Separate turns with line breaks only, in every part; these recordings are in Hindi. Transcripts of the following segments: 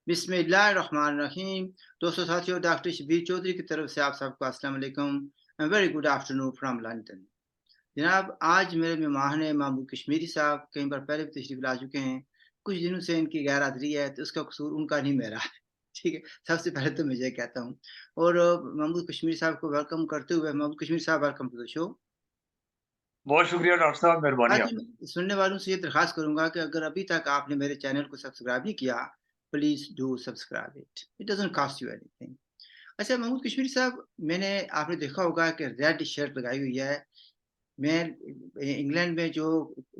बिस्मिल्लाहिर्रहमानिर्रहीम। दोस्तों साथियों, डॉक्टर शबीर चौधरी की तरफ से आप सबको अस्सलाम वालेकुम। Very good afternoon from London. जनाब, आज मेरे मेहमान हैं महमूद कश्मीरी साहब। कई बार पहले भी तशरीफ ला चुके हैं। कुछ दिनों से इनकी गैर हाजिरी है, तो उसका कसूर उनका नहीं मेरा है। ठीक है, सबसे पहले तो मैं ये कहता हूँ। और महमूद कश्मीरी साहब को वेलकम करते हुए, महमूद कश्मीरी साहब, वेलकम टू द शो।
बहुत शुक्रिया डॉक्टर साहब, मेहरबानी
आज
आपकी।
मैं सुनने वालों से ये दरखास्त करूंगा कि अगर अभी तक आपने मेरे चैनल को सब्सक्राइब नहीं किया, please do subscribe it. It doesn't cost you anything. अच्छा महमूद कश्मीरी साहब, मैंने आपने देखा होगा कि रेड शर्ट लगाई हुई है। मैं इंग्लैंड में जो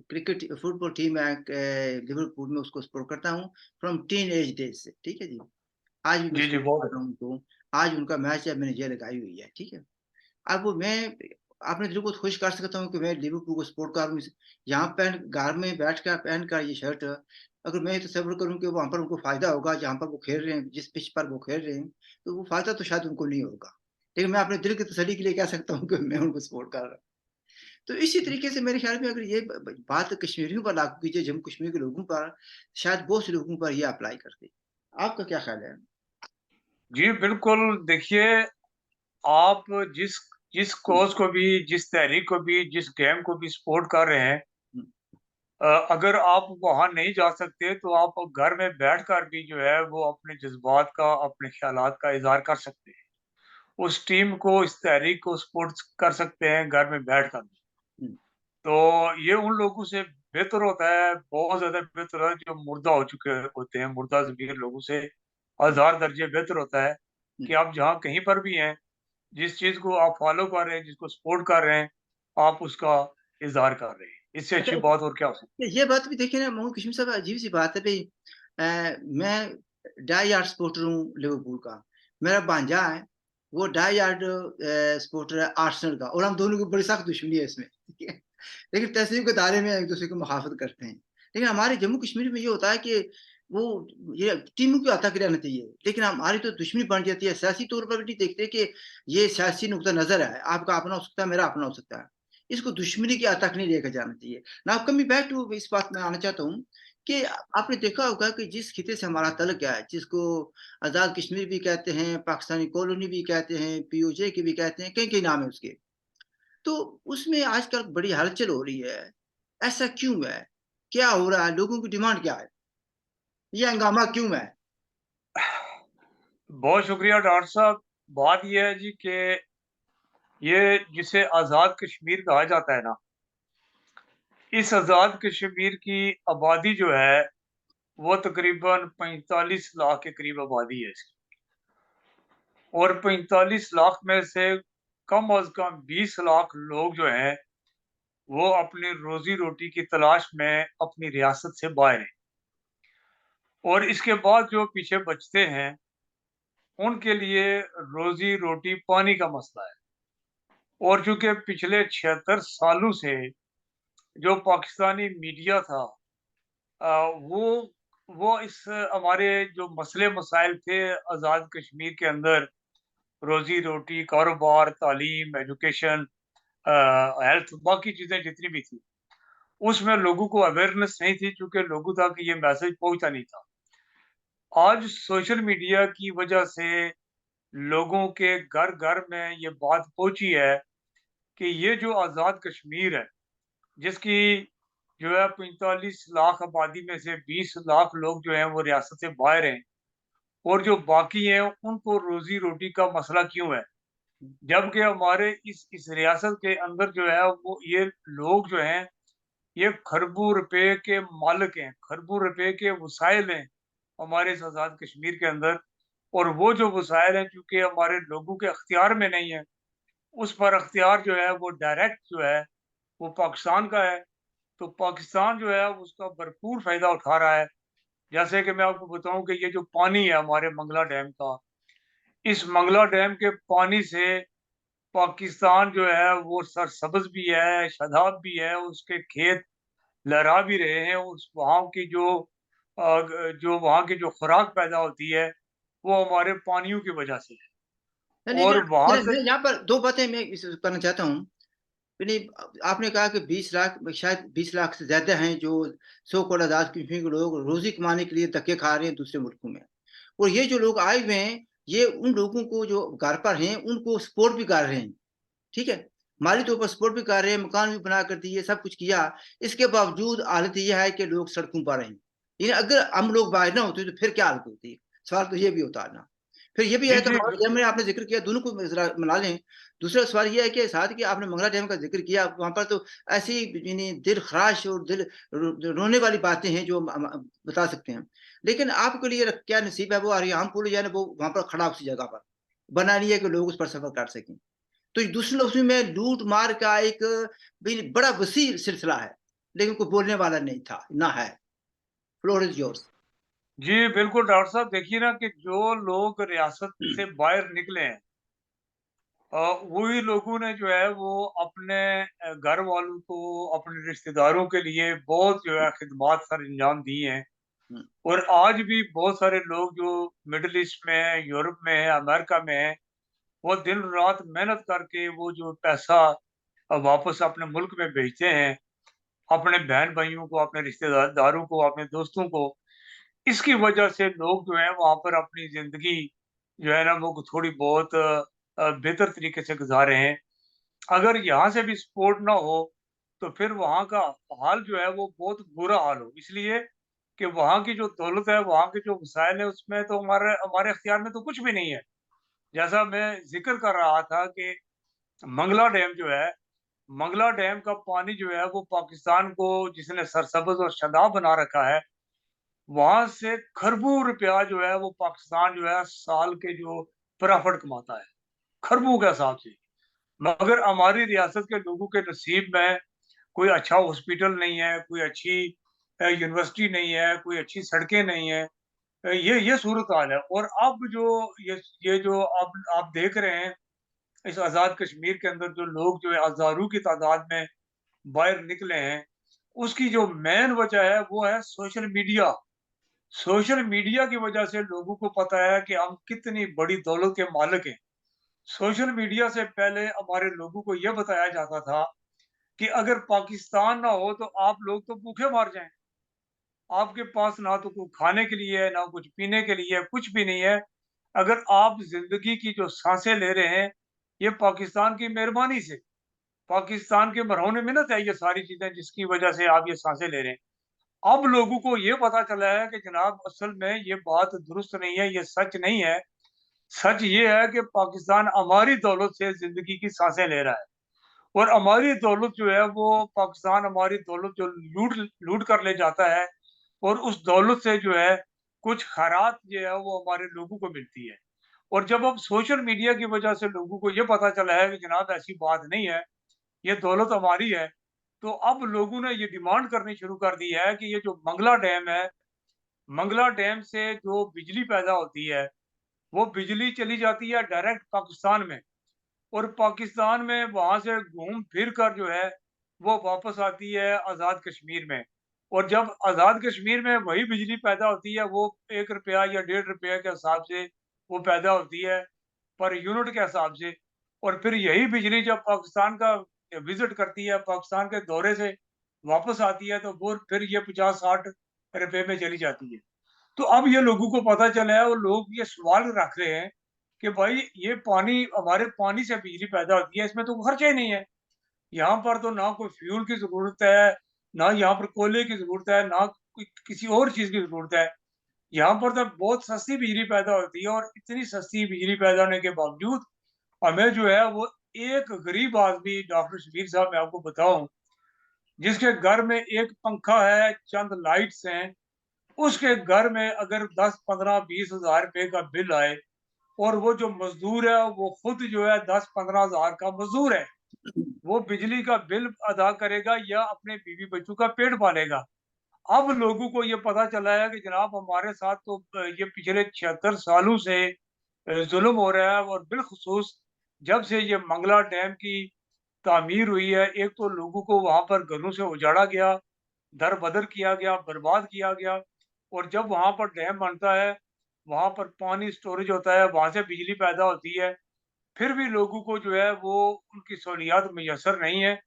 क्रिकेट फुटबॉल टीम है लिवरपूल में, उसको सपोर्ट करता हूँ फ्रॉम टीन एज डेज से। ठीक है जी, आज भी मैं
जी, जी,
सपोर्ट कर
बहुत
रहा हूँ उनको। आज उनका मैच है, मैंने ये लगाई हुई है। ठीक है, अब मैं अपने दिल को खुश कर सकता हूँ कि मैं लिवरपूल को सपोर्ट कर रहा हूँ। यहाँ पहन घर में बैठ कर पहन कर ये शर्ट, अगर मैं तस्वीर करूँ कि वहाँ पर उनको फायदा होगा, जहाँ पर वो खेल रहे हैं, जिस पिच पर वो खेल रहे हैं, तो वो फायदा तो शायद उनको नहीं होगा। लेकिन मैं अपने दिल की तसल्ली के लिए कह सकता हूँ कि मैं उनको सपोर्ट कर रहा हूँ। तो इसी तरीके से मेरे ख्याल में अगर ये बात कश्मीरियों पर लागू कीजिए, जम्मू कश्मीर के लोगों पर, शायद बहुत से लोगों पर ये अप्लाई करते। आपका क्या ख्याल है?
जी, बिल्कुल। देखिए, आप जिस जिस
हम्म,
कॉज़ को भी, जिस तहरीक को भी, जिस गेम को भी सपोर्ट कर रहे हैं,
हम्म,
अगर आप वहाँ नहीं जा सकते, तो आप घर में बैठकर भी जो है, वो अपने जज़्बात का, अपने ख़्यालात का इज़हार कर सकते हैं। उस टीम को, इस तहरीक को सपोर्ट कर सकते हैं घर में बैठकर भी।
हम्म,
तो ये उन लोगों से बेहतर होता है, बहुत ज़्यादा बेहतर है, जो मुर्दा हो चुके होते हैं, मुर्दा ज़मीर लोगों से
हम्म,
हज़ार दर्जे बेहतर होता है कि
हम्म।
आप जहाँ कहीं पर भी हैं, जिस चीज़ को आप फ़ॉलो कर रहे हैं, जिसको सपोर्ट कर रहे हैं, आप उसका इज़हार कर रहे हैं। इससे
अच्छा,
अच्छी बात और क्या हो सकती
ये बात भी देखिए ना मोहम्मद कशीम साहब, अजीब सी बात है भाई। मैं डाई हार्ड सपोर्टर हूँ लिवरपूल का। मेरा भांजा है, वो डाई हार्ड सपोर्टर है आर्सेनल का, और हम दोनों की बड़ी सख्त दुश्मनी है इसमें। ठीक है, लेकिन तहसीब के दायरे में एक दूसरे को मुखाफत करते हैं। लेकिन हमारे जम्मू कश्मीर में ये होता है कि वो ये टीमों की हत्या रहना चाहिए, लेकिन हमारी तो दुश्मनी बन जाती है। सियासी तौर पर भी नहीं देखते कि ये सियासी नुकता नजर है, आपका अपना हो सकता है, मेरा अपना हो सकता है। इसको दुश्मनी की हद तक नहीं लेकर जाना चाहिए। नाउ कमिंग बैक टू, इस बात में आना चाहता हूँ कि आपने देखा होगा कि जिस खिते से हमारा तल्लुक है, जिसको आज़ाद कश्मीर भी कहते हैं, पाकिस्तानी कॉलोनी भी कहते हैं, पीओजे की भी कहते हैं, कई-कई नाम है उसके। तो उसमें आजकल बड़ी हलचल हो रही है। ऐसा क्यों है? क्या हो रहा है? लोगों की डिमांड क्या है? ये हंगामा क्यों है?
है। बहुत शुक्रिया डॉक्टर साहब। बात ये है जी कि ये जिसे आज़ाद कश्मीर कहा जाता है ना, इस आज़ाद कश्मीर की आबादी जो है, वो तकरीबन 45 लाख के करीब आबादी है इसकी। और 45 लाख में से कम अज़ कम 20 लाख लोग जो हैं, वो अपनी रोज़ी-रोटी की तलाश में अपनी रियासत से बाहर हैं। और इसके बाद जो पीछे बचते हैं, उनके लिए रोज़ी-रोटी पानी का मसला है। और चूँकि पिछले 76 सालों से जो पाकिस्तानी मीडिया था, वो इस हमारे जो मसले-मसाइल थे आज़ाद कश्मीर के अंदर, रोज़ी-रोटी, कारोबार, तालीम, एजुकेशन, हेल्थ, बाकी चीज़ें जितनी भी थी, उसमें लोगों को अवेयरनेस नहीं थी, चूँकि लोगों तक ये मैसेज पहुँचता नहीं था। आज सोशल मीडिया की वजह से लोगों के घर-घर में ये बात पहुँची है कि ये जो आज़ाद कश्मीर है, जिसकी जो है 45 लाख आबादी में से 20 लाख लोग जो हैं वो रियासत से बाहर हैं, और जो बाकी हैं उनको रोज़ी-रोटी का मसला क्यों है? जबकि हमारे इस रियासत के अंदर जो है वो ये लोग जो हैं, ये खरबों रुपए के मालिक हैं, खरबों रुपए के वसाइल हैं हमारे इस आज़ाद कश्मीर के अंदर। और वो जो वसाइल हैं, चूँकि हमारे लोगों के अख्तियार में नहीं है, उस पर अख्तियार जो है वो डायरेक्ट जो है, वो पाकिस्तान का है। तो पाकिस्तान जो है उसका भरपूर फ़ायदा उठा रहा है। जैसे कि मैं आपको बताऊँ कि ये जो पानी है हमारे मंगला डैम का, इस मंगला डैम के पानी से पाकिस्तान जो है वो सरसब्ज़ भी है, शादाब भी है, उसके खेत लहरा भी रहे हैं। उस वहाँ की जो वहाँ की जो खुराक पैदा होती है, वो हमारे पानियों की वजह से है।
नहीं,
और वहाँ
लेकिन
से
मैं यहाँ पर 2 बातें मैं इस करना चाहता हूँ। नहीं, आपने कहा कि 20 लाख, शायद 20 लाख से ज़्यादा हैं जो सो कॉल्ड आज़ाद कश्मीर के लोग रोज़ी कमाने के लिए धक्के खा रहे हैं दूसरे मुल्कों में। और ये जो लोग आए हुए हैं, ये उन लोगों को जो घर पर हैं, उनको सपोर्ट भी कर रहे हैं, ठीक है? माली तौर पर सपोर्ट भी कर रहे हैं, मकान भी बना कर दिए, सब कुछ किया। इसके बावजूद हालत ये है कि लोग सड़कों पर हैं। लेकिन अगर हम लोग बाहर ना होते तो फिर क्या हालत होती? सवाल तो ये भी होता है ना। फिर ये भी
जी,
है कि
जी,
मंगला डैम में आपने ज़िक्र किया, दोनों को ज़रा मिला लें। दूसरा सवाल ये है कि साथ कि आपने मंगला डैम का ज़िक्र किया, वहाँ पर तो ऐसी यानी दिल-ख़राश और दिल रोने वाली बातें हैं जो हम बता सकते हैं। लेकिन आपके लिए क्या नसीब है, वो अरियाम पुल जो है ना, वो वहाँ पर खड़ा उसी जगह पर। बना नहीं है कि लोग उस पर सफ़र कर सकें। तो दूसरे लफ्ज़ों में लूट-मार का एक भी बड़ा वसीह सिलसिला है, लेकिन कोई बोलने वाला नहीं था, ना है। Floor is yours.
जी, बिल्कुल डॉक्टर साहब देखिए ना कि जो लोग रियासत से बाहर निकले हैं वही लोगों ने जो है वो अपने घर वालों को, अपने रिश्तेदारों के लिए बहुत जो है खिदमात सर अंजाम दिए हैं।
हुँ,
और आज भी बहुत सारे लोग जो मिडल ईस्ट में हैं, यूरोप में हैं, अमेरिका में हैं, वो दिन-रात मेहनत करके वो जो पैसा वापस अपने मुल्क में भेजते हैं, अपने बहन-भाइयों को, अपने रिश्तेदारों को, अपने दोस्तों को। इसकी वजह से लोग जो हैं वहाँ पर अपनी ज़िंदगी जो है ना वो थोड़ी बहुत बेहतर तरीके से गुज़ार रहे हैं। अगर यहाँ से भी सपोर्ट ना हो, तो फिर वहाँ का हाल जो है वो बहुत बुरा हाल हो। इसलिए कि वहाँ की जो दौलत है, वहाँ के जो वसाइल है उसमें तो हमारे हमारे इख्तियार में तो कुछ भी नहीं है। जैसा मैं ज़िक्र कर रहा था कि मंगला डैम जो है, मंगला डैम का पानी जो है वो पाकिस्तान को जिसने सरसब्ज़ और शादाब बना रखा है, वहाँ से खरबों रुपया जो है वो पाकिस्तान जो है साल के जो प्रॉफ़िट कमाता है, खरबों के हिसाब से। मगर हमारी रियासत के लोगों के नसीब में कोई अच्छा हॉस्पिटल नहीं है, कोई अच्छी यूनिवर्सिटी नहीं है, कोई अच्छी सड़कें नहीं हैं। ये सूरत-हाल है और अब जो ये जो अब आप देख रहे हैं, इस आज़ाद कश्मीर के अंदर जो लोग जो है हज़ारों की तादाद में बाहर निकले हैं, उसकी जो मेन वजह है वो है सोशल मीडिया। सोशल मीडिया की वजह से लोगों को पता है कि हम कितनी बड़ी दौलत के मालिक हैं। सोशल मीडिया से पहले हमारे लोगों को ये बताया जाता था कि अगर पाकिस्तान ना हो तो आप लोग तो भूखे मर जाएँ। आपके पास ना तो कुछ खाने के लिए है, ना कुछ पीने के लिए है, कुछ भी नहीं है। अगर आप ज़िंदगी की जो साँसें ले रहे हैं, ये पाकिस्तान की मेहरबानी से, पाकिस्तान के मरहून मिन्नत है ये सारी चीज़ें जिसकी वज़ह से आप ये साँसें ले रहे हैं। अब लोगों को ये पता चला है कि जनाब असल में ये बात दुरुस्त नहीं है, ये सच नहीं है। सच ये है कि पाकिस्तान हमारी दौलत से ज़िंदगी की साँसें ले रहा है और हमारी दौलत जो है वो पाकिस्तान हमारी दौलत जो लूट लूट कर ले जाता है और उस दौलत से जो है कुछ खैरात जो है वो हमारे लोगों को मिलती है। और जब अब सोशल मीडिया की वजह से लोगों को ये पता चला है कि जनाब ऐसी बात नहीं है, ये दौलत हमारी है, तो अब लोगों ने ये डिमांड करनी शुरू कर दी है कि ये जो मंगला डैम है, मंगला डैम से जो बिजली पैदा होती है, वो बिजली चली जाती है डायरेक्ट पाकिस्तान में और पाकिस्तान में वहाँ से घूम फिर कर जो है, वो वापस आती है आज़ाद कश्मीर में। और जब आज़ाद कश्मीर में वही बिजली पैदा होती है, वो ₹1 या ₹1.5 के हिसाब से वो पैदा होती है, पर यूनिट के हिसाब से। और फिर यही बिजली जब पाकिस्तान का विज़िट करती है, पाकिस्तान के दौरे से वापस आती है, तो वो फिर ये 50-60 रुपए में चली जाती है। तो अब ये लोगों को पता चला है और लोग ये सवाल रख रहे हैं कि भाई ये पानी हमारे पानी से बिजली पैदा होती है, इसमें तो खर्चा ही नहीं है। यहाँ पर तो ना कोई फ्यूल की ज़रूरत है, ना यहाँ पर कोयले की ज़रूरत है, ना कोई किसी और चीज़ की ज़रूरत है। यहाँ पर तो बहुत सस्ती बिजली पैदा होती है और इतनी सस्ती बिजली पैदा होने के बावजूद हमें जो है वो एक गरीब आदमी डॉक्टर शबीर साहब मैं आपको बताऊँ, जिसके घर में एक पंखा है, चंद लाइट्स हैं, उसके घर में अगर 10, 15, 20 हज़ार रुपए का बिल आए और वो जो मज़दूर है, वो खुद जो है 10-15 हज़ार का मज़दूर है। वो बिजली का बिल अदा करेगा या अपने बीवी-बच्चों का पेट पालेगा। अब लोगों को ये पता चला है कि जनाब हमारे साथ तो ये पिछले 76 सालों से ज़ुल्म हो रहा है और बिलख़ुसूस जब से ये मंगला डैम की तामीर हुई है, एक तो लोगों को वहाँ पर घरों से उजाड़ा गया, दर-बदर किया गया, बर्बाद किया गया और जब वहाँ पर डैम बनता है, वहाँ पर पानी स्टोरेज होता है, वहाँ से बिजली पैदा होती है, फिर भी लोगों को जो है वो उनकी सहूलियात मुयस्सर नहीं है।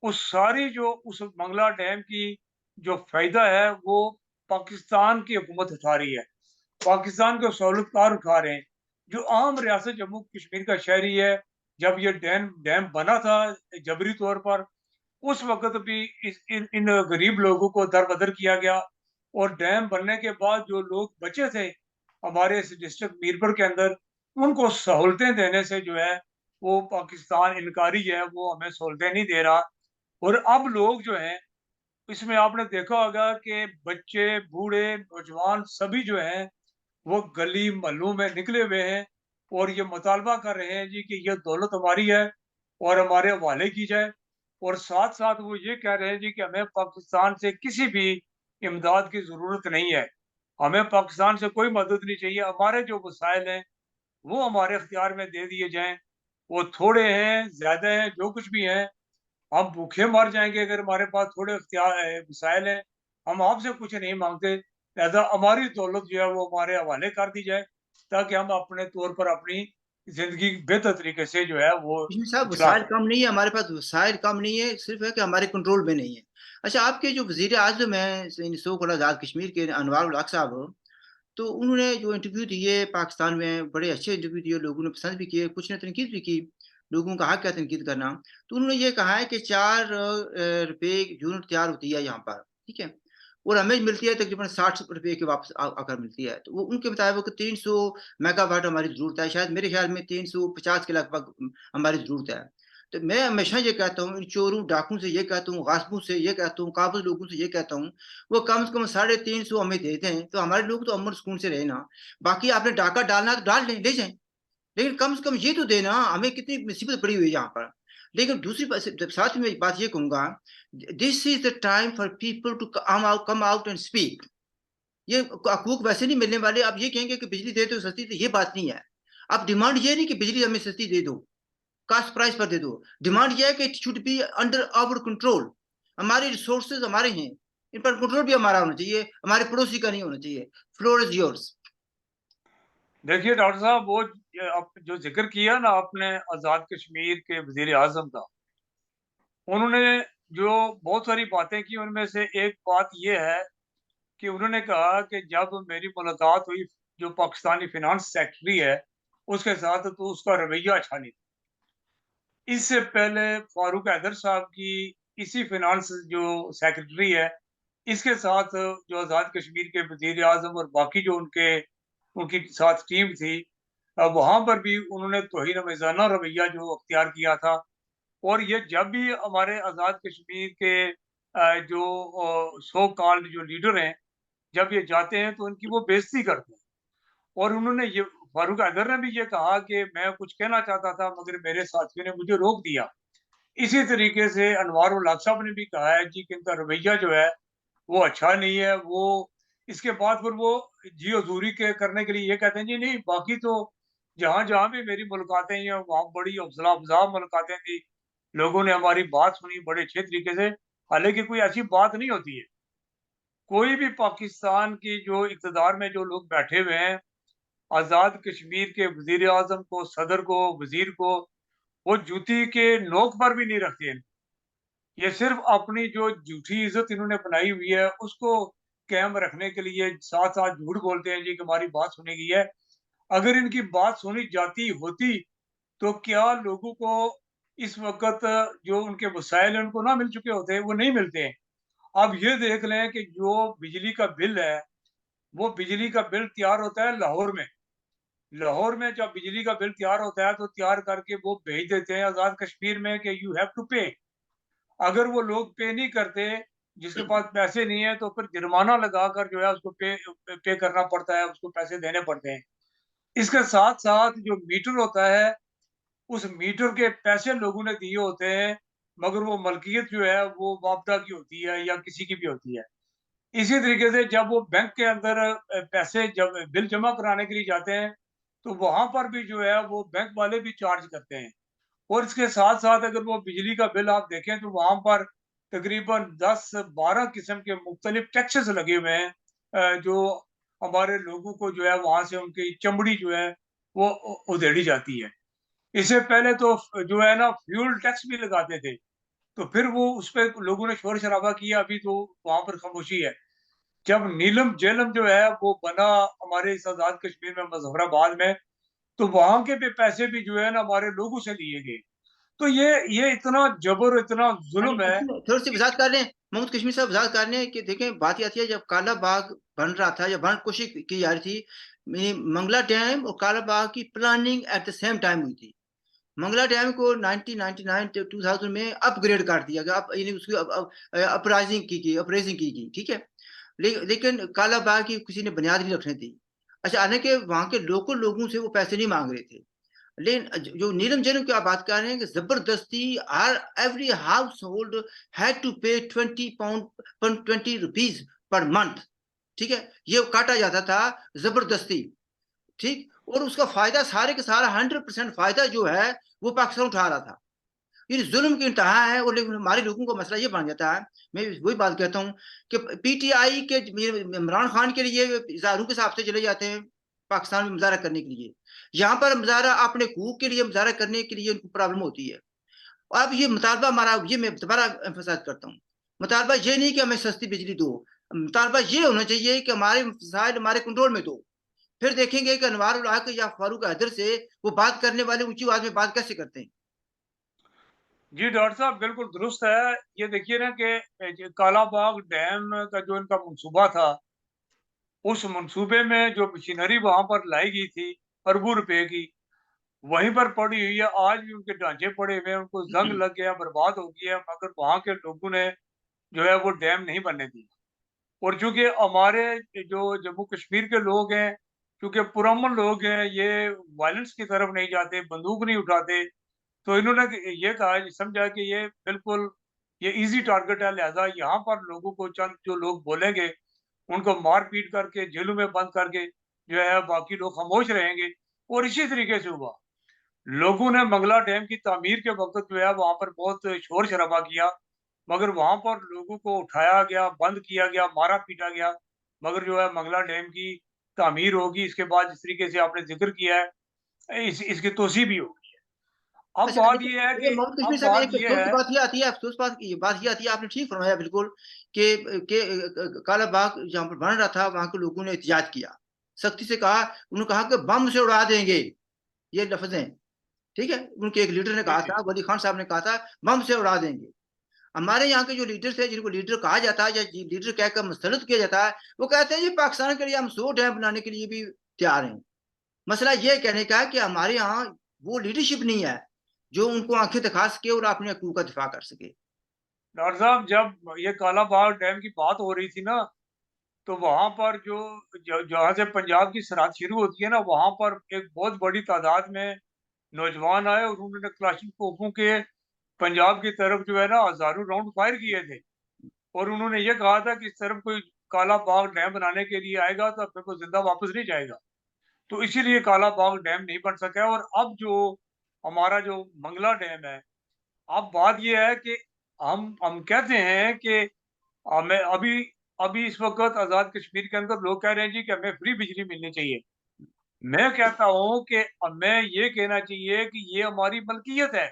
उस सारी जो उस मंगला डैम की जो फ़ायदा है, वो पाकिस्तान की हुकूमत उठा रही है। पाकिस्तान का सहूलतकार उठा रहे हैं। जो आम रियासत जम्मू कश्मीर का शहरी है, जब ये डैम डैम बना था जबरी तौर पर, उस वक़्त भी इन गरीब लोगों को दरबदर किया गया और डैम बनने के बाद जो लोग बचे थे हमारे इस डिस्ट्रिक्ट मीरपुर के अंदर, उनको सहूलतें देने से जो है, वो पाकिस्तान इनकारी है, वो हमें सहूलतें नहीं दे रहा। और अब लोग जो हैं, इसमें आपने देखा होगा कि बच्चे, बूढ़े, नौजवान सभी जो हैं, वो गली मोहल्लों में निकले हुए हैं और ये मुतालबा कर रहे हैं जी कि ये दौलत हमारी है और हमारे हवाले की जाए। और साथ-साथ वो ये कह रहे हैं जी कि हमें पाकिस्तान से किसी भी इमदाद की ज़रूरत नहीं है। हमें पाकिस्तान से कोई मदद नहीं चाहिए। हमारे जो वसाइल हैं, वो हमारे इख्तियार में दे दिए जाएँ। वो थोड़े हैं, ज़्यादा हैं, जो कुछ भी हैं, हम भूखे मर जाएँगे अगर हमारे पास थोड़े वसाइल हैं। हम आपसे कुछ नहीं माँगते, लिहाज़ा हमारी दौलत जो है वो हमारे हवाले कर दी जाए, ताकि हम अपने तौर पर अपनी ज़िंदगी बेहतर तरीके से जो है वो
इसमें साहब
चला
वसाइल
सकें।
कम नहीं है, हमारे पास वसाइल कम नहीं है, सिर्फ़ है कि हमारे कंट्रोल में नहीं है। अच्छा, आपके जो वज़ीर-ए-आज़म हैं इन सो कॉल्ड आज़ाद कश्मीर के अनवर उल हक साहब, तो उन्होंने जो इंटरव्यू दिए पाकिस्तान में, बड़े अच्छे इंटरव्यू दिए, लोगों ने पसंद भी किए, कुछ ने तनकीद भी की, लोगों का हक है तनकीद करना। तो उन्होंने ये कहा है कि 4 रुपए यूनिट तैयार होती है यहाँ पर, ठीक है? और हमें मिलती है तकरीबन 60 रुपए की वापस आकर मिलती है। तो वो उनके मुताबिक 300 मेगावाट हमारी ज़रूरत है, शायद मेरे ख़्याल में 350 के लगभग हमारी ज़रूरत है। तो मैं हमेशा ये कहता हूँ, इन चोरों, डाकुओं से ये कहता हूँ, गासिबों से ये कहता हूँ, काबिज़ लोगों से ये कहता हूँ, वो कम से कम 350 हमें दे दें, तो हमारे लोग तो अमन सुकून से रहे ना। बाकी आपने डाका डालना है तो डाल लें, ले जाएँ। लेकिन कम से कम ये तो दें ना, हमें कितनी मुसीबत पड़ी हुई है यहाँ पर। लेकिन दूसरी साथ में एक बात ये कहूँगा, this is the time for people to come out and speak. ये हकूक वैसे नहीं मिलने वाले, आप ये कहेंगे कि बिजली दे दो सस्ती, तो ये बात नहीं है। अब डिमांड ये नहीं कि बिजली हमें सस्ती दे दो, कास्ट प्राइस पर दे दो। डिमांड ये है कि it should be under our control. हमारे रिसोर्सेज़ हमारे हैं, इन पर कंट्रोल भी हमारा होना चाहिए, हमारे पड़ोसी का नहीं होना चाहिए। Floor is yours.
देखिए डॉक्टर साहब, वो आप जो ज़िक्र किया ना आपने आज़ाद कश्मीर के वज़ीर-ए-आज़म का, उन्होंने जो बहुत सारी बातें की, उनमें से एक बात ये है कि उन्होंने कहा कि जब मेरी मुलाकात हुई जो पाकिस्तानी फ़िनांस सेक्रेटरी है, उसके साथ, तो उसका रवैया अच्छा नहीं था। इससे पहले फारूक हैदर साहब की इसी फ़िनांस जो सेक्रेटरी है, इसके साथ जो आज़ाद कश्मीर के वज़ीर-ए-आज़म और बाकी जो उनकी साथ टीम थी, वहाँ पर भी उन्होंने तौहीन-आमेज़ाना रवैया जो अख्तियार किया था। और ये जब भी हमारे आज़ाद कश्मीर के जो सो कॉल्ड जो लीडर हैं, जब ये जाते हैं तो उनकी वो बेइज़्ज़ती करते हैं। और उन्होंने ये फारूक हैदर ने भी ये कहा कि मैं कुछ कहना चाहता था मगर मेरे साथियों ने मुझे रोक दिया। इसी तरीके से अनवर उल हक साहब ने भी कहा है जी कि इनका रवैया जो है वो अच्छा नहीं है। वो इसके बाद फिर वो जी हज़ूरी के करने के लिए ये कहते हैं जी नहीं, बाकी तो जहाँ-जहाँ भी मेरी मुलाकातें हुई हैं वहाँ बड़ी हौसला अफ़ज़ा मुलाकातें थी। लोगों ने हमारी बात सुनी बड़े अच्छे तरीके से। हालाँकि कोई ऐसी बात नहीं होती है। कोई भी पाकिस्तान की जो इक़्तिदार में जो लोग बैठे हुए हैं, आज़ाद कश्मीर के वज़ीर-ए-आज़म को, सदर को, वज़ीर को, वो जूती के नोक पर भी नहीं रखते हैं। ये सिर्फ़ अपनी जो झूठी इज़्ज़त इन्होंने बनाई हुई है, उसको कायम रखने के लिए साथ-साथ झूठ बोलते हैं जी कि हमारी बात सुनी गई है। अगर इनकी बात सुनी जाती होती, तो क्या लोगों को इस वक़्त जो उनके वसाइल हैं, उनको ना मिल चुके होते? वो नहीं मिलते हैं। अब ये देख लें कि जो बिजली का बिल है, वो बिजली का बिल तैयार होता है लाहौर में। लाहौर में जब बिजली का बिल तैयार होता है, तो तैयार करके वो भेज देते हैं आज़ाद कश्मीर में कि यू हैव टू पे। अगर वो लोग पे नहीं करते, जिसके पास पैसे नहीं है, तो फिर जुर्माना लगाकर जो है उसको पे करना पड़ता है, उसको पैसे देने पड़ते हैं। इसके साथ-साथ जो मीटर होता है, उस मीटर के पैसे लोगों ने दिए होते हैं, मगर वो मलकियत जो है वो वापदा की होती है या किसी की भी होती है। इसी तरीके से जब वो बैंक के अंदर पैसे जब बिल जमा कराने के लिए जाते हैं, तो वहाँ पर भी जो है वो बैंक वाले भी चार्ज करते हैं। और इसके साथ-साथ अगर वो बिजली का बिल आप देखें तो वहाँ पर तकरीबन 10-12 किस्म के मुख्तलिफ टैक्सेस लगे हुए हैं, जो हमारे लोगों को जो है वहाँ से उनकी चमड़ी जो है वो उधेड़ी जाती है। इससे पहले तो जो है ना फ्यूल टैक्स भी लगाते थे, तो फिर वो उसपे लोगों ने शोर-शराबा किया, अभी तो वहाँ पर खामोशी है। जब नीलम जेलम जो है वो बना हमारे इस आजाद कश्मीर में मुजफ्फराबाद में, तो वहां के भी पैसे भी जो है ना हमारे लोगों से लिए गए। तो ये इतना जबर, इतना जुल्म है।
थोड़ी सी वजाहत कर लें मोहम्मद कश्मीर साहब, वजाहत कर लें कि देखें बात ये आती है जब काला बाग बन रहा था या बनने कोशिश की जा रही थी, मंगला डैम और काला बाग की planning at the same time हुई थी। मंगला डैम को 1999 2000 में अपग्रेड कर दिया गया, यानी उसकी अपराइजिंग की गई, ठीक है। लेकिन काला बाग की किसी ने बुनियाद नहीं रखने दी। अच्छा, हालांकि वहां के लोकल लोगों से वो पैसे नहीं मांग रहे थे, लेकिन जो नीलम जैन की आप बात कर रहे हैं कि जबरदस्ती हर every household had to pay 20 rupees per month, ठीक है, ये काटा जाता था जबरदस्ती, ठीक। और उसका फायदा सारे के सारा 100% फायदा जो है वो पाकिस्तान उठा रहा था। ये जुल्म की इंतहा है। और लेकिन हमारे लोगों को मसला ये बन जाता है, मैं वही बात कहता हूँ कि पीटीआई के इमरान खान के लिए इजहारों के हिसाब से चले जाते हैं पाकिस्तान में मुजाहरा करने के लिए, यहाँ पर मुजाहरा अपने हकूक के लिए मुजाहरा करने के लिए उनको प्रॉब्लम होती है। और अब ये मुतालबा हमारा, ये मैं दोबारा एम्फसाइज करता हूँ, मुतालबा ये नहीं कि हमें सस्ती बिजली दो, मुतालबा ये होना चाहिए कि हमारे मसाइल हमारे कंट्रोल में दो। फिर देखेंगे कि अनवार उल हक या फारूक हैदर से वो बात करने वाले ऊंची आवाज में बात कैसे करते हैं।
जी डॉक्टर साहब, बिल्कुल दुरुस्त है। ये देखिए ना कि काला बाग डैम का जो इनका मंसूबा था, उस मंसूबे में जो मशीनरी वहां पर लाई गई थी अरबों रुपए की, वहीं पर पड़ी हुई है। आज भी उनके ढांचे पड़े हुए हैं, उनको जंग लग गया, बर्बाद हो गया, मगर वहां के लोगों ने जो है वो डैम नहीं बनने दिया। और चूंकि हमारे जो जम्मू कश्मीर के लोग हैं, क्योंकि पुरअमन लोग हैं, ये वायलेंस की तरफ नहीं जाते, बंदूक नहीं उठाते, तो इन्होंने ये कहा, समझा कि ये बिल्कुल ये इजी टारगेट है, लिहाजा यहाँ पर लोगों को, चंद जो लोग बोलेंगे उनको मार पीट करके जेलों में बंद करके जो है बाकी लोग खामोश रहेंगे। और इसी तरीके से हुआ। लोगों ने मंगला डैम की तामीर के वक्त जो है वहां पर बहुत शोर शराबा किया, मगर वहां पर लोगों को उठाया गया, बंद किया गया, मारा पीटा गया। मगर जो है मंगला डैम की तामीर होगी, इसके बाद जिस तरीके से आपने जिक्र किया है, इसकी तोसी भी होगी। अब
अच्छा,
बात ये है
लेकिन
कि
मोहम्मद कश्मीर
अब
साहब,
बात
एक
ये
अफसोस की
है।
बात ये आती है, अफसोस बात ये आती है, आपने ठीक फरमाया बिल्कुल कि काला बाग जहाँ पर बन रहा था वहां के लोगों ने एहतजाज किया, सख्ती से कहा, उन्होंने कहा कि बम से उड़ा देंगे, ये लफ्ज हैं, ठीक है। उनके एक लीडर ने
जी
कहा
जी।
था, वली खान साहब ने कहा था, बम से उड़ा देंगे। हमारे यहाँ के जो लीडर थे, जिनको लीडर कहा जाता है या लीडर कहकर मुस्तरद किया जाता है, वो कहते हैं जी पाकिस्तान के लिए हम 100 डैम बनाने के लिए भी तैयार हैं। मसला ये कहने का है कि हमारे यहाँ वो लीडरशिप नहीं है जो उनको आंखें दिखा सके और अपने हकूक का दिफा कर सके।
डॉक्टर साहब, जब ये काला बाग डैम की बात हो रही थी ना, तो वहां पर जहाँ से पंजाब की सरहद शुरू होती है ना, वहां पर एक बहुत बड़ी तादाद में नौजवान आए और उन्होंने क्लाशिंग तोपों के पंजाब की तरफ जो है ना हजारों राउंड फायर किए थे। और उन्होंने ये कहा था कि इस तरफ कोई काला बाग डैम बनाने के लिए आएगा तो अपने को जिंदा वापस नहीं जाएगा। तो इसीलिए काला बाग डैम नहीं बन सका है। और अब जो हमारा जो मंगला डैम है, अब बात ये है कि हम कहते हैं कि हमें अभी अभी इस वक्त आजाद कश्मीर के अंदर लोग कह रहे हैं जी कि हमें फ्री बिजली मिलनी चाहिए। मैं कहता हूं कि हमें ये कहना चाहिए कि ये हमारी मलकियत है।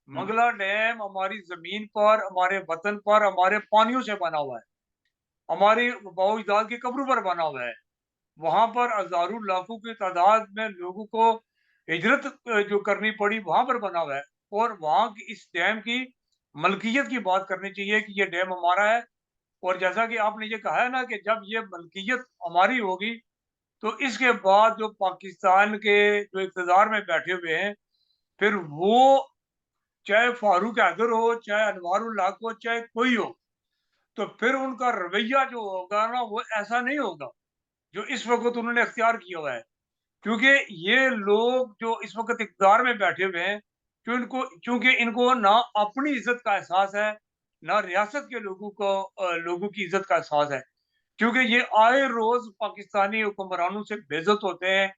मंगला डैम हमारी जमीन पर, हमारे वतन पर, हमारे पानियों से बना हुआ है, हमारी बाओ की कब्रों पर बना हुआ है। वहां पर हजारों लाखों की तादाद में लोगों को हिजरत जो करनी पड़ी, वहां पर बना हुआ है। और वहां की इस डैम की मलकियत की बात करनी चाहिए कि ये डैम हमारा है। और जैसा कि आपने ये कहा है ना कि जब ये मलकियत हमारी होगी, तो इसके बाद जो पाकिस्तान के जो इक़्तिदार में बैठे हुए हैं, फिर वो चाहे फारूक हैदर हो, चाहे अनवार उल हक हो, चाहे कोई हो, तो फिर उनका रवैया जो होगा ना वो ऐसा नहीं होगा जो इस वक़्त उन्होंने इख्तियार किया हुआ है। क्योंकि ये लोग जो इस वक़्त इक़्तिदार में बैठे हुए हैं, चूँकि इनको ना अपनी इज़्ज़त का एहसास है, ना रियासत के लोगों की इज़्ज़त का एहसास है। क्योंकि ये आए रोज़ पाकिस्तानी हुक्मरानों से बेइज़्ज़त होते हैं,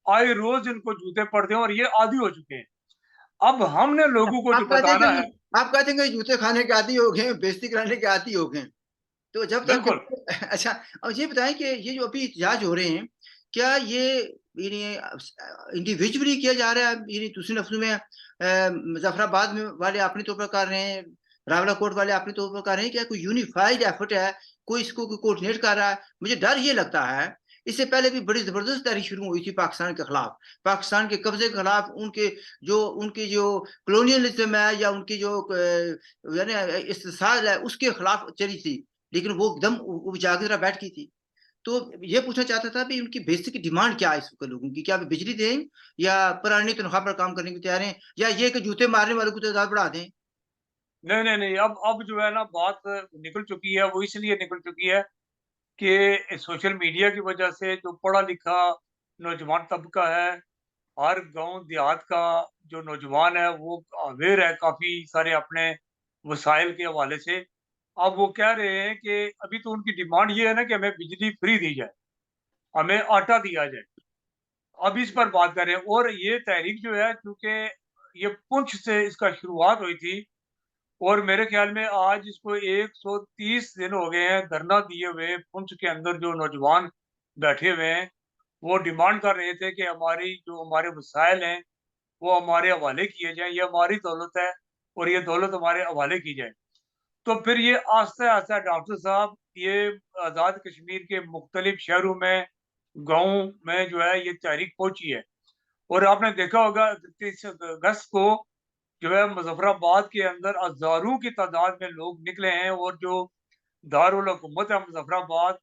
आए रोज़ इनको जूते पड़ते हैं और ये आदी हो चुके हैं। अब हमने लोगों को जो
आप कहते हैं
बताना है।
कि आप कहते हैं कि जूते खाने के आदी हो गए, बेइज्जती कराने के आदी हो गए। तो जब तक
बिल्कुल।
अच्छा, अब ये बताएं कि ये जो अभी एहतजाज हो रहे हैं, क्या ये यानी इंडिविजुअली किया जा रहा है, यानी दूसरे लफ्जों में मुजफ्फराबाद में वाले अपने तौर पर कर रहे हैं, रावलाकोट वाले अपने तौर पर कर रहे हैं, क्या कोई यूनिफाइड एफर्ट है, कोई इसको कोऑर्डिनेट कर रहा है। मुझे डर ये लगता है, इससे पहले भी बड़ी ज़बरदस्त तहरीक शुरू हुई थी पाकिस्तान के खिलाफ, पाकिस्तान के कब्ज़े के खिलाफ, उनकी जो कॉलोनियलिज़्म है या उनकी जो यानी इस्तिसाल है, उसके खिलाफ चली थी। लेकिन वो एकदम उपजा के ज़रा बैठ गई थी। तो ये पूछना चाहता था भी उनकी बेसिक डिमांड क्या है इस वक़्त लोगों की? क्या वे बिजली दें या पुरानी तनख्वाह पर काम करने को तैयार हैं, या ये कि जूते मारने वालों को तादाद बढ़ा दें?
नहीं, नहीं, नहीं, अब जो है ना बात निकल चुकी है, वो इसलिए निकल चुकी है कि सोशल मीडिया की वजह से जो पढ़ा-लिखा नौजवान तबका है, हर गाँव देहात का जो नौजवान है वो अवेयर है काफ़ी सारे अपने वसाइल के हवाले से। अब वो कह रहे हैं कि अभी तो उनकी डिमांड ये है ना कि हमें बिजली फ्री दी जाए, हमें आटा दिया जाए। अब इस पर बात कर रहे हैं और ये तहरीक जो है चूँकि ये पुंछ से इसका शुरुआत हुई थी और मेरे ख़्याल में आज इसको 130 दिन हो गए हैं धरना दिए हुए पुंछ के अंदर जो नौजवान बैठे हुए हैं, वो डिमांड कर रहे थे कि हमारे वसाइल हैं, वो हमारे हवाले किए जाएँ, ये हमारी दौलत है और ये दौलत हमारे हवाले की जाए। तो फिर ये आस्ता-आस्ता डॉक्टर साहब ये आज़ाद कश्मीर के मुख्तलिफ शहरों में, गाँव में जो है ये तहरीक पहुँची है और आपने देखा होगा 31 अगस्त को जो है मुज़फ़्फ़राबाद के अंदर हज़ारों की तादाद में लोग निकले हैं और जो दारुल हुकूमत है मुज़फ़्फ़राबाद,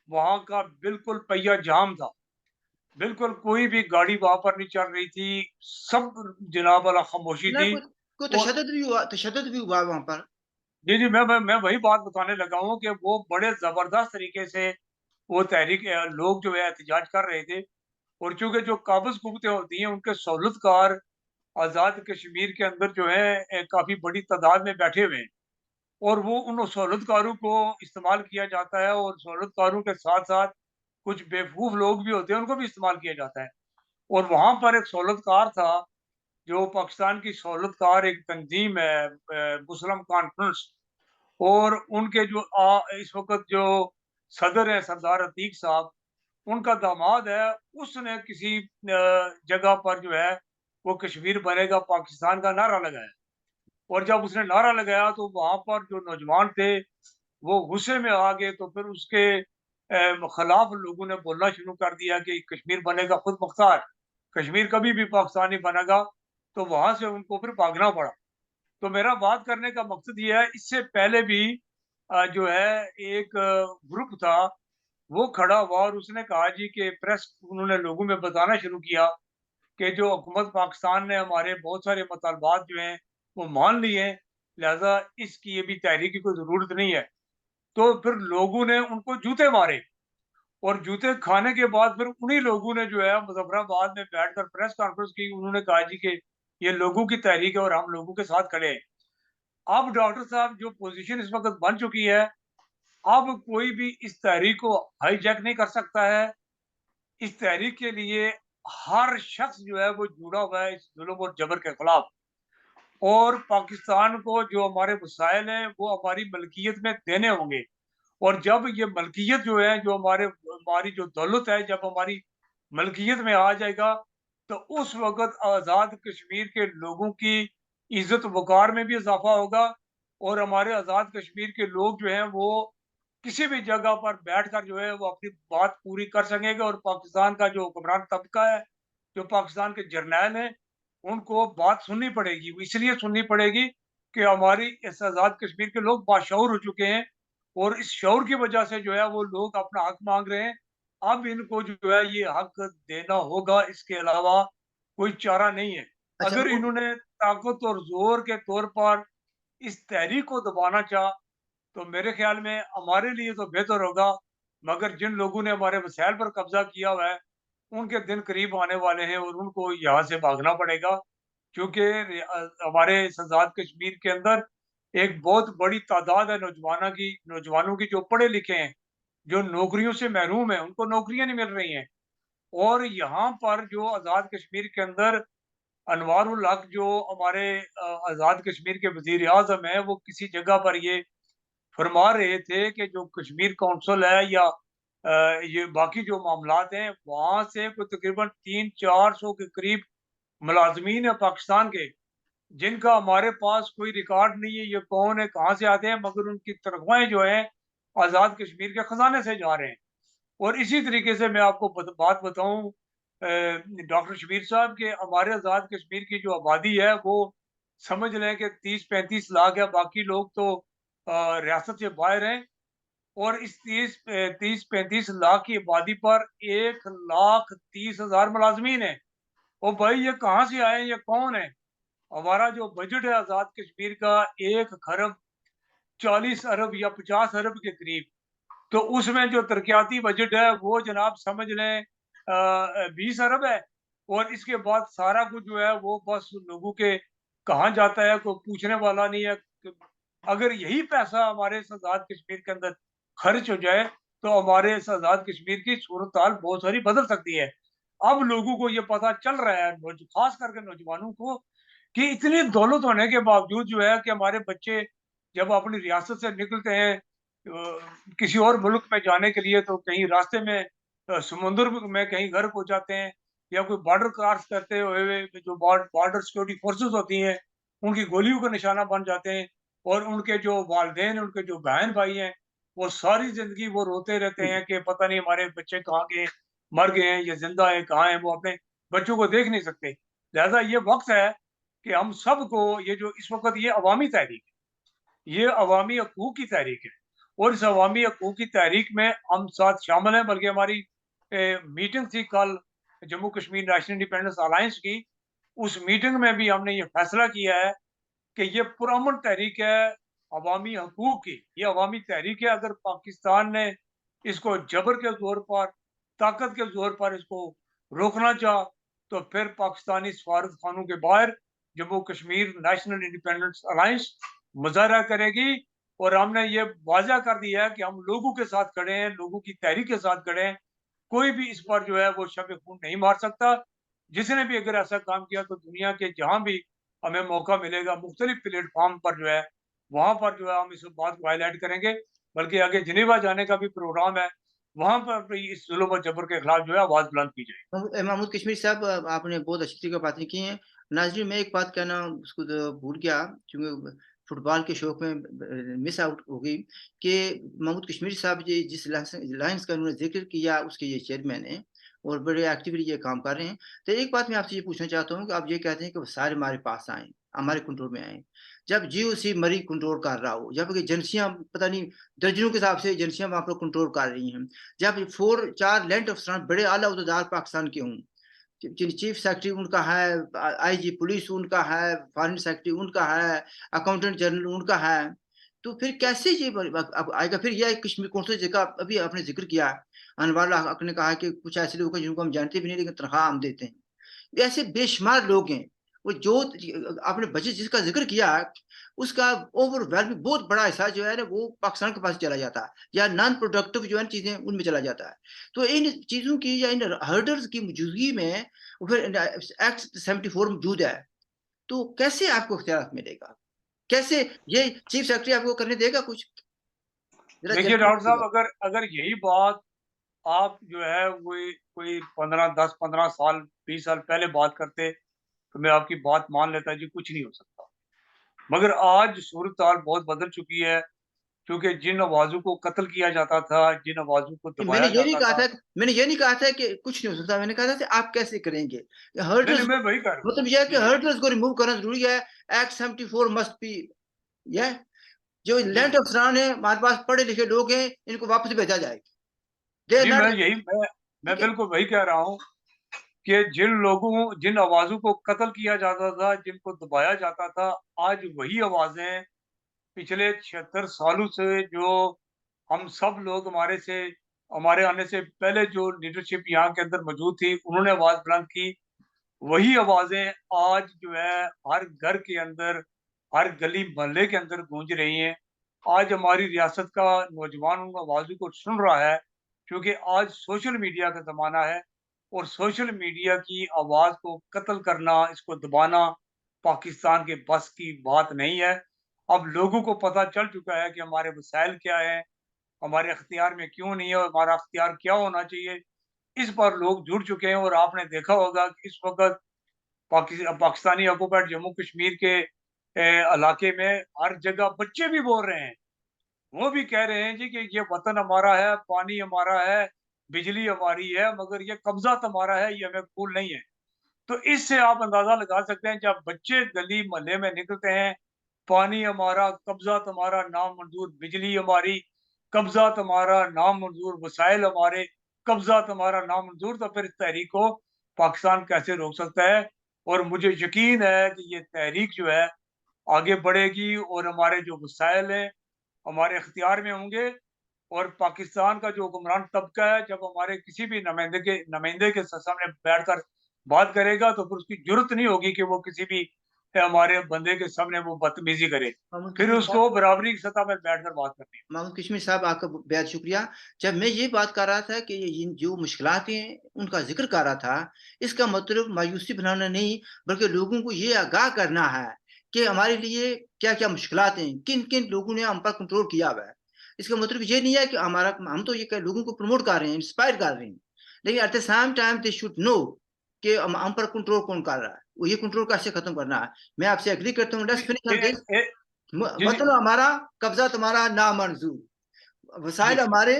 वहाँ का बिल्कुल पहिया जाम था। बिल्कुल कोई भी गाड़ी वहाँ पर नहीं चल रही थी, सब जनाब वाला खामोशी
ना
थी
कोई
और
तशद्दुद भी हुआ वहाँ पर।
जी, जी, मैं वही बात बताने लगा हूँ कि वो बड़े ज़बरदस्त तरीके से वो तहरीक लोग जो है एहतजाज कर रहे थे और चूँकि जो काबिज़ कुव्वतें होती हैं, उनके सहूलतकार आज़ाद कश्मीर के अंदर जो है काफ़ी बड़ी तादाद में बैठे हुए हैं और वो उन सहूलतकारों को इस्तेमाल किया जाता है और सहूलतकारों के साथ-साथ कुछ बेवकूफ़ लोग भी होते हैं, उनको भी इस्तेमाल किया जाता है। और वहाँ पर एक सहूलतकार था, जो पाकिस्तान की सहूलतकार एक तंज़ीम है मुस्लिम कॉन्फ्रेंस और उनके जो इस वक़्त जो सदर हैं सरदार अतीक साहब, उनका दामाद है, उसने किसी जगह पर जो है, वो कश्मीर बनेगा पाकिस्तान का नारा लगाया और जब उसने नारा लगाया तो वहाँ पर जो नौजवान थे, वो गुस्से में आ गए तो फिर उसके खिलाफ लोगों ने बोलना शुरू कर दिया कि कश्मीर बनेगा खुद मुख्तार, कश्मीर कभी भी पाकिस्तान नहीं बनेगा, तो वहाँ से उनको फिर भागना पड़ा। तो मेरा बात करने का मकसद ये है, इससे पहले भी जो है एक ग्रुप था, वो खड़ा हुआ और उसने कहा जी कि प्रेस उन्होंने लोगों में बताना शुरू किया कि जो हुकूमत पाकिस्तान ने हमारे बहुत सारे मुतालबात जो हैं, वो मान लिए हैं, लिहाज़ा इसकी ये भी तहरीक की कोई ज़रूरत नहीं है। तो फिर लोगों ने उनको जूते मारे और जूते खाने के बाद फिर उन्हीं लोगों ने जो है मुज़फ़्फ़राबाद में बैठकर प्रेस कॉन्फ्रेंस की, उन्होंने कहा जी कि ये लोगों की तहरीक है और हम लोगों के साथ खड़े हैं। अब डॉक्टर साहब जो पोज़ीशन इस वक़्त बन चुकी है, अब कोई भी इस तहरीक को हाईजैक नहीं कर सकता है। इस तहरीक के लिए हर शख्स जो है वो जुड़ा हुआ है इस जुल्म और जबर के खिलाफ और पाकिस्तान को जो हमारे वसाइल हैं, वो हमारी मलकियत में देने होंगे और जब ये मलकियत जो है, जो हमारी जो दौलत है, जब हमारी मलकियत में आ जाएगा, तो उस वक़्त आज़ाद कश्मीर के लोगों की इज़्ज़त वक़ार में भी इज़ाफ़ा होगा और हमारे आज़ाद कश्मीर के लोग जो हैं, वो किसी भी जगह पर बैठकर जो है, वो अपनी बात पूरी कर सकेंगे और पाकिस्तान का जो हुक्मरान तबका है, जो पाकिस्तान के जर्नैल हैं, उनको बात सुननी पड़ेगी। वो इसलिए सुननी पड़ेगी कि हमारी इस आज़ाद कश्मीर के लोग बाशऊर हो चुके हैं और इस शऊर की वजह से जो है वो लोग अपना हक माँग रहे हैं। अब इनको जो है ये हक देना होगा, इसके अलावा कोई चारा नहीं है।
अच्छा
अगर
वो
इन्होंने ताकत और ज़ोर के तौर पर इस तहरीक को दबाना चाहा, तो मेरे ख़्याल में हमारे लिए तो बेहतर होगा, मगर जिन लोगों ने हमारे वसाइल पर कब्ज़ा किया हुआ है, उनके दिन करीब आने वाले हैं और उनको यहाँ से भागना पड़ेगा। क्योंकि हमारे इस आज़ाद कश्मीर के अंदर एक बहुत बड़ी तादाद है नौजवानों की जो पढ़े-लिखे हैं, जो नौकरियों से महरूम हैं, उनको नौकरियाँ नहीं मिल रही हैं। और यहाँ पर जो आज़ाद कश्मीर के अंदर अनवार उल हक जो हमारे आज़ाद कश्मीर के वज़ीर-ए-आज़म हैं, वो किसी जगह पर ये फरमा रहे थे कि जो कश्मीर काउंसिल है या ये बाकी जो मामलात हैं, वहाँ से कोई तकरीबन 300-400 के करीब मुलाज़मीन है पाकिस्तान के, जिनका हमारे पास कोई रिकॉर्ड नहीं है, ये कौन है, कहाँ से आते हैं, मगर उनकी तनख्वाहें जो हैं, आज़ाद कश्मीर के खजाने से जा रहे हैं। और इसी तरीके से मैं आपको बात बताऊं डॉक्टर शबीर साहब के हमारे आज़ाद कश्मीर की जो आबादी है वो समझ लें कि 30-35 लाख है, बाकी लोग तो रियासत से बाहर हैं। और इस 30-35 लाख की आबादी पर 1,30,000 मुलाजमीन है। ओ भाई ये कहाँ से आए, ये कौन है? हमारा जो बजट है आज़ाद कश्मीर का 1 खरब 40 अरब या 50 अरब के करीब। तो उसमें जो तरक्याती बजट है वो जनाब समझ लें 20 अरब है। और इसके बाद सारा कुछ जो है वो बस लोगों के कहाँ जाता है कोई पूछने वाला नहीं है। अगर यही पैसा हमारे इस आज़ाद कश्मीर के अंदर खर्च हो जाए तो हमारे इस आज़ाद कश्मीर की सूरत-हाल बहुत सारी बदल सकती है। अब लोगों को ये पता चल रहा है, ख़ास करके नौजवानों को, कि इतनी दौलत होने के बावजूद जो है कि हमारे बच्चे जब अपनी रियासत से निकलते हैं किसी और मुल्क में जाने के लिए, तो कहीं रास्ते में समुद्र में कहीं गर्क हो जाते हैं, या कोई बॉर्डर क्रॉस करते हुए जो बॉर्डर सिक्योरिटी फोर्सेस होती हैं, उनकी गोलियों का निशाना बन जाते हैं। और उनके जो वालिदैन, उनके जो बहन-भाई हैं, वो सारी ज़िंदगी वो रोते रहते हैं कि पता नहीं हमारे बच्चे कहाँ गए, मर गए हैं या ज़िंदा हैं, कहाँ हैं, वो अपने बच्चों को देख नहीं सकते। लिहाज़ा ये वक़्त है कि हम सबको ये जो इस वक़्त ये अवामी तहरीक है, ये अवामी हकूक़ की तहरीक है। और इस अवामी हकूक़ की तहरीक में हम साथ शामिल हैं, बल्कि हमारी मीटिंग थी कल Jammu Kashmir national independence alliance की। उस मीटिंग में भी हमने ये फैसला किया है कि ये पुरअमन तहरीक है अवामी हकूक़ की। ये अवामी तहरीक है, अगर पाकिस्तान ने इसको जबर के ज़ोर पर, ताकत के ज़ोर पर इसको रोकना चाहा, तो फिर पाकिस्तानी सफारतखानों के बाहर Jammu Kashmir national independence alliance मुज़ाहरा करेगी। और हमने ये वाज़ह कर दिया है कि हम लोगों के साथ खड़े हैं, लोगों की तहरीक के साथ खड़े हैं। कोई भी इस पर जो है वो शब खून नहीं मार सकता। जिसने भी अगर ऐसा काम किया तो दुनिया के जहाँ भी हमें मौका मिलेगा मुख्तलिफ प्लेटफ़ॉर्म पर जो है, वहाँ पर जो है हम इस बात को हाइलाइट करेंगे। बल्कि आगे जिनेवा जाने का भी प्रोग्राम है, वहाँ पर भी इस ज़ुल्म और जबर के खिलाफ जो है आवाज़ बुलंद की जाएगी।
महमूद कश्मीरी साहब, आपने बहुत अच्छी तरीके से बातें की हैं। नाज़रीन, मैं एक बात कहना उसको भूल गया, क्योंकि फुटबॉल के शौक में मिस आउट हो गई, कि महमूद कश्मीरी साहब जी जिस लायंस का उन्होंने ज़िक्र किया, उसके ये चेयरमैन हैं और बड़े एक्टिवली ये काम कर रहे हैं। तो एक बात मैं आपसे ये पूछना चाहता हूँ कि आप ये कहते हैं कि वो सारे हमारे पास आएँ, हमारे कंट्रोल में आएँ। जब जीओसी मरी कंट्रोल कर रहा हो, जब एजेंसियाँ पता नहीं दर्जनों के हिसाब से एजेंसियाँ वहाँ पर कंट्रोल कर रही हैं, जब 4 लैंड अफ़सरान बड़े आला ओहदेदार पाकिस्तान के हों, चीफ सेक्रेटरी उनका है, आईजी पुलिस उनका है, फॉरेन सेक्रेटरी उनका है, अकाउंटेंट जनरल उनका है, तो फिर कैसे ये अब आएगा? फिर यह कश्मीर कौन सी जगह अभी आपने ज़िक्र किया, अनवर हक ने कहा कि कुछ ऐसे लोग हैं जिनको हम जानते भी नहीं लेकिन तनख्वाह हम देते हैं। ऐसे बेशुमार लोग हैं। वो जो आपने बजट जिसका ज़िक्र किया, उसका ओवरवेलमिंग बहुत बड़ा हिस्सा जो है ना वो पाकिस्तान के पास चला जाता है, या नॉन प्रोडक्टिव जो है चीज़ें उनमें चला जाता है। तो इन चीज़ों की या इन हर्डल्स की मौजूदगी में फिर एक्ट 74 मौजूद है, तो कैसे आपको इख्तियार मिलेगा? कैसे ये चीफ सेक्रेटरी आपको करने देगा कुछ? ज़रा
देखिए
जल्दी
डॉक्टर साहब,
बताइएगा।
अगर अगर यही बात आप जो है वही कोई 10-15 साल, 20 साल पहले बात करते, तो मैं आपकी बात मान लेता जी कुछ नहीं हो सकता। मगर आज सूरत-हाल बहुत बदल चुकी है, क्योंकि जिन आवाज़ों को कत्ल किया जाता था, जिन आवाज़ों को
मैंने
दबाया
ये नहीं
जाता
कहा
था।
था मैंने ये नहीं कहा था कि कुछ नहीं हो सकता, मैंने कहा था कि आप कैसे करेंगे?
नहीं, नहीं,
हर्डल्स
मैं
को
वही कह रहा हूँ।
मतलब ये है कि
जी, जी।
हर्डल्स को रिमूव करना ज़रूरी है। एक्ट 74 मस्ट बी, या जो
जी,
लैंड
जी।
अफ़सरान हैं, हमारे पास पढ़े-लिखे लोग हैं, इनको वापस भेजा जाए। दे आर
जी,
नॉट,
मैं
ठीक है?
बिल्कुल वही कह रहा हूँ कि जिन आवाज़ों को कत्ल किया जाता था, जिनको दबाया जाता था, आज वही आवाज़ें पिछले 76 सालों से जो हम सब लोग हमारे आने से पहले जो लीडरशिप यहाँ के अंदर मौजूद थी, उन्होंने आवाज़ बुलंद की। वही आवाज़ें आज जो है हर घर के अंदर, हर गली मोहल्ले के अंदर गूंज रही हैं। आज हमारी रियासत का नौजवान उन आवाज़ों को सुन रहा है, क्योंकि आज सोशल मीडिया का ज़माना है। और सोशल मीडिया की आवाज़ को कत्ल करना, इसको दबाना पाकिस्तान के बस की बात नहीं है। अब लोगों को पता चल चुका है कि हमारे वसाइल क्या हैं, हमारे अख्तियार में क्यों नहीं है और हमारा अख्तियार क्या होना चाहिए। इस पर लोग जुड़ चुके हैं। और आपने देखा होगा कि इस वक़्त पाकिस्तानी ऑक्युपाइड जम्मू कश्मीर के इलाके में हर जगह बच्चे भी बोल रहे हैं वो भी कह रहे हैं जी कि ये वतन हमारा है, पानी हमारा है, बिजली हमारी है, मगर ये कब्ज़ा तुम्हारा है, ये हमें कबूल नहीं है। तो इससे आप अंदाज़ा लगा सकते हैं जब बच्चे गली मोहल्ले में निकलते हैं, पानी हमारा, कब्ज़ा तुम्हारा नामंजूर, बिजली हमारी, कब्ज़ा तुम्हारा नामंजूर, वसाइल हमारे, कब्ज़ा तुम्हारा नामंजूर, तो फिर इस तहरीक को पाकिस्तान कैसे रोक सकता है? और मुझे यकीन है कि ये तहरीक जो है आगे बढ़ेगी और हमारे जो वसाइल हैं, हमारे इख्तियार में होंगे और पाकिस्तान का जो हुक्मरान तबका है, जब हमारे किसी भी नुमाइंदे के सामने बैठकर बात करेगा, तो फिर उसकी जुर्अत नहीं होगी कि वो किसी भी हमारे बंदे के सामने वो बदतमीज़ी करे।
मोहम्मद
फिर
कश्मीर साहब,
उसको बराबरी की सतह पर बैठकर बात करनी है।
मोहम्मद कश्मीर साहब आपका बेहद शुक्रिया। जब मैं ये बात कर रहा था कि ये जो मुश्किलातें हैं, उनका ज़िक्र कर रहा था, इसका मतलब मायूसी बनाना नहीं, बल्कि लोगों को ये आगाह करना है कि हमारे लिए क्या-क्या मुश्किलात हैं, किन-किन लोगों ने हम पर कंट्रोल किया हुआ है। इसका मतलब ये नहीं है कि हम तो ये लोगों को प्रमोट कर रहे हैं, इंस्पायर कर रहे हैं, लेकिन at the same time they should know कि हम पर कंट्रोल कौन कर रहा है, वो ये कंट्रोल कैसे खत्म करना है। मैं आपसे एग्री करता हूँ, let's finish
a
on this.
ए जी, जी,
वतन हमारा, कब्ज़ा तुम्हारा नामंजूर।
जी।
वसाइल हमारे,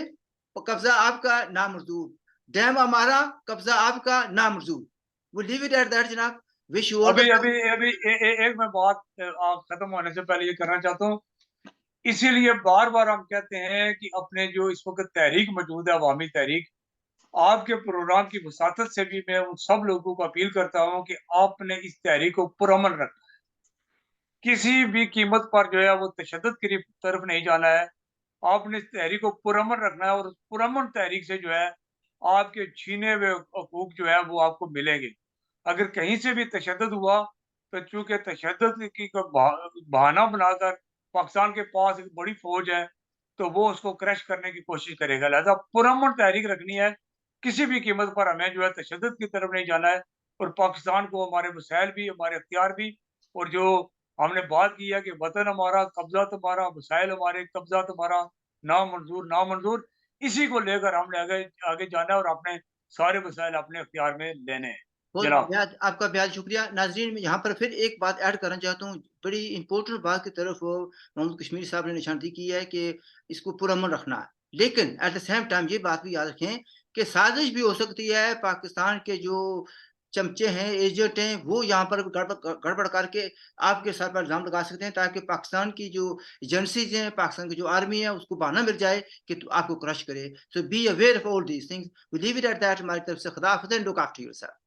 कब्ज़ा आपका नामंजूर। डैम हमारा, कब्ज़ा आपका नामंजूर। वो लीव इट एट दैट जनाब। विश यू ऑल द
अभी अभी
बेस्ट।
अभी ए ए एक मैं बात आप खत्म होने से पहले ये करना चाहता हूँ। इसीलिए बार-बार हम कहते हैं कि अपने जो इस वक़्त तहरीक मौजूद है, अवामी तहरीक, आपके प्रोग्राम की वसातत से भी मैं उन सब लोगों को अपील करता हूँ कि आपने इस तहरीक को पुरअमन रखना है। किसी भी कीमत पर जो है वो तशद्दुद की तरफ नहीं जाना है। आपने इस तहरीक को पुरअमन रखना है और उस पुरअमन तहरीक से जो है आपके छीने हुए हकूक जो है वो आपको मिलेंगे। अगर कहीं से भी तशद्दुद हुआ तो चूँकि तशद्दुद की को बहाना बनाकर पाकिस्तान के पास एक बड़ी फ़ौज है, तो वो उसको क्रश करने की कोशिश करेगा। लिहाज़ा पुरअमन तहरीक रखनी है, किसी भी कीमत पर हमें जो है तशद्दुद की तरफ नहीं जाना है और पाकिस्तान को हमारे वसाइल भी, हमारे इख्तियार भी और जो हमने बात की है कि वतन हमारा, कब्ज़ा तुम्हारा, वसाइल हमारे, कब्ज़ा तुम्हारा, नामंजूर, नामंजूर, इसी को लेकर हमने आगे आगे जाना है और अपने सारे वसाइल अपने इख्तियार में लेने हैं।
बहुत
जनाब।
बेहद आपका बेहद शुक्रिया। नाज़रीन, मैं यहाँ पर फिर एक बात ऐड करना चाहता हूँ, बड़ी इम्पोर्टेंट बात की तरफ वो मोहम्मद कश्मीरी साहब ने निशानदेही की है कि इसको पुरअमन रखना है। लेकिन एट द सेम टाइम ये बात भी याद रखें कि साज़िश भी हो सकती है, पाकिस्तान के जो चमचे हैं, एजेंट हैं, वो यहाँ पर गड़बड़ करके आपके सर पर इल्ज़ाम लगा सकते हैं, ताकि पाकिस्तान की जो एजेंसीज़ हैं, पाकिस्तान की जो आर्मी है, उसको बहाना मिल जाए कि आपको क्रश करे। So be aware of all these things. We leave it at that. हमारी तरफ से खुदा हाफ़िज़ एंड लुक आफ्टर योरसेल्फ।